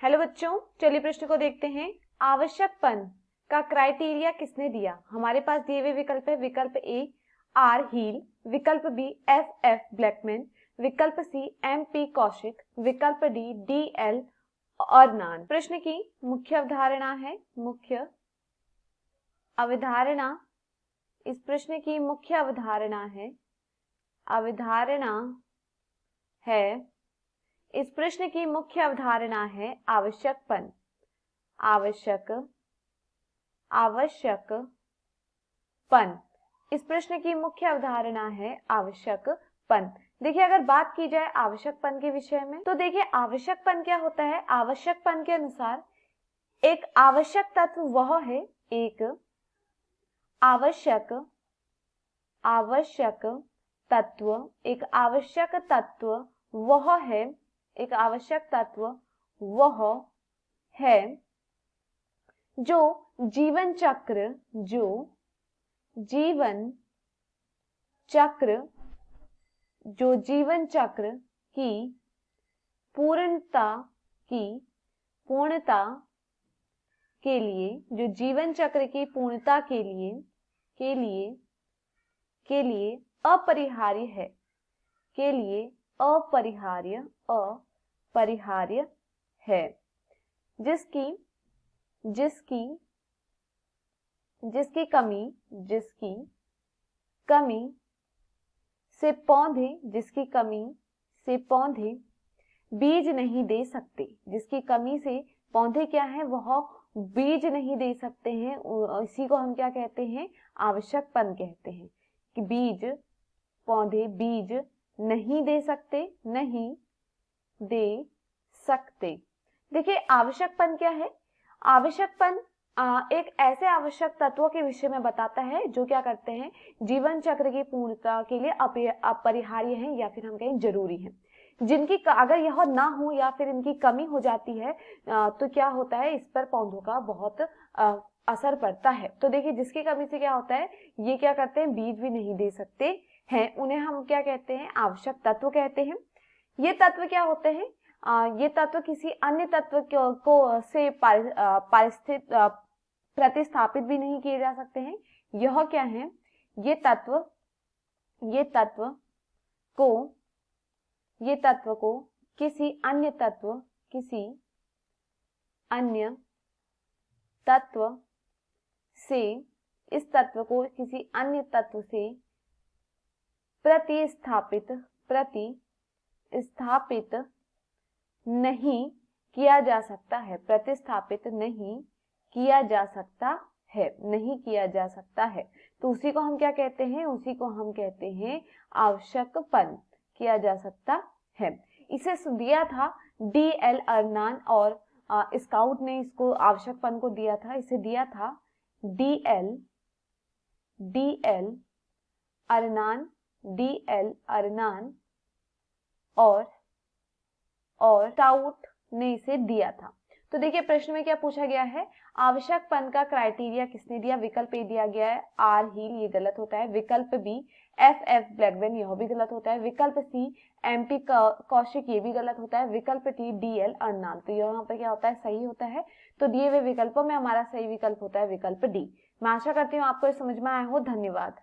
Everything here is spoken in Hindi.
हेलो बच्चों, चलिए प्रश्न को देखते हैं। आवश्यकपन का क्राइटेरिया किसने दिया? हमारे पास दिए हुए विकल्प है। विकल्प ए आर हील, विकल्प बी एफ एफ ब्लैकमैन, विकल्प सी एम पी कौशिक, विकल्प डी डी एल अर्नान। प्रश्न की मुख्य अवधारणा है, मुख्य अवधारणा, इस प्रश्न की मुख्य अवधारणा है, इस प्रश्न की मुख्य अवधारणा है आवश्यकपन। आवश्यकपन, इस प्रश्न की मुख्य अवधारणा है आवश्यकपन। देखिए, अगर बात की जाए आवश्यकपन के विषय में, तो देखिए आवश्यकपन क्या होता है। आवश्यकपन के अनुसार एक आवश्यक तत्व वह है, एक आवश्यक तत्व, एक आवश्यक तत्व वह है, एक आवश्यक तत्व वह है जो जीवन चक्र की पूर्णता के लिए, जो जीवन चक्र की पूर्णता के लिए अपरिहार्य है, अपरिहार्य है, जिसकी कमी से पौधे बीज नहीं दे सकते। जिसकी कमी से पौधे क्या है, वह बीज नहीं दे सकते हैं। इसी को हम क्या कहते हैं, आवश्यकपन कहते हैं कि पौधे बीज नहीं दे सकते। देखिए आवश्यकपन क्या है। आवश्यकपन एक ऐसे आवश्यक तत्वों के विषय में बताता है जो क्या करते हैं, जीवन चक्र की पूर्णता के लिए अपरिहार्य हैं या फिर हम कहें जरूरी हैं। जिनकी अगर यह ना हो या फिर इनकी कमी हो जाती है तो क्या होता है, इस पर पौधों का बहुत असर पड़ता है। तो देखिए जिसकी कमी से क्या होता है, ये क्या करते हैं, बीज भी नहीं दे सकते हैं। उन्हें हम क्या कहते हैं, आवश्यक तत्व कहते हैं। ये तत्व क्या होते हैं, ये तत्व किसी अन्य तत्व को से प्रतिस्थापित भी नहीं किए जा सकते हैं। यह क्या है, ये तत्व को किसी अन्य तत्व से, इस तत्व को किसी अन्य तत्व से प्रतिस्थापित नहीं किया जा सकता है, प्रतिस्थापित नहीं किया जा सकता है। तो उसी को हम क्या कहते हैं, उसी को हम कहते हैं आवश्यकपन, किया जा सकता है। इसे दिया था डी एल अर्नान और स्काउट ने इसको आवश्यकपन को दिया था। इसे दिया था डी एल अर्नान और स्काउट ने इसे दिया था। तो देखिए प्रश्न में क्या पूछा गया है, आवश्यकपन का क्राइटेरिया किसने दिया? विकल्प ए दिया गया है आर हील, ये गलत होता है। विकल्प बी एफ एफ ब्लैकमैन, यह भी गलत होता है। विकल्प सी एम पी कौशिक, ये भी गलत होता है। विकल्प डी डी एल अर्नान, तो यहाँ पे क्या होता है, सही होता है। तो दिए हुए विकल्पों में हमारा सही विकल्प होता है विकल्प डी। मैं आशा करती हूँ आपको समझ में आया हो। धन्यवाद।